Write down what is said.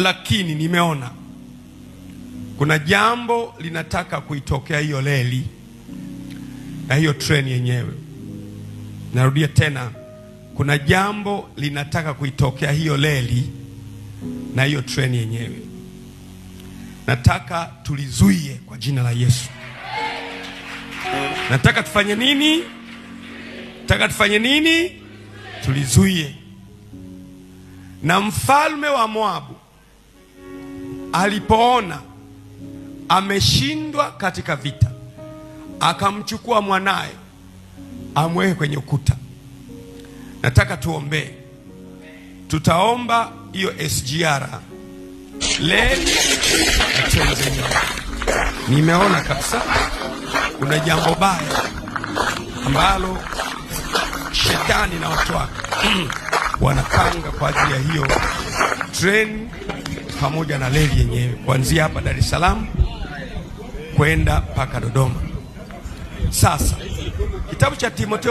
lakini nimeona kuna jambo linataka kuitokea hiyo reli na hiyo treni yenyewe. Narudia tena, kuna jambo linataka kuitokea hiyo reli na hiyo treni yenyewe. Nataka tulizuie kwa jina la Yesu. Nataka tufanye nini? Nataka tufanye nini? Tulizuie. Na mfalme wa Moabu alipoona ameshindwa katika vita, akamchukua mwanaye amweke kwenye ukuta. Nataka tuombee. Tutaomba hiyo SGR leli na Tanzania. Nimeona kabisa kuna jambo baya ambalo shetani na watu wake wanapanga kwa ajili ya hiyo treni pamoja na reli yenyewe, kuanzia hapa Dar es Salaam kwenda mpaka Dodoma. Sasa kitabu cha Timotheo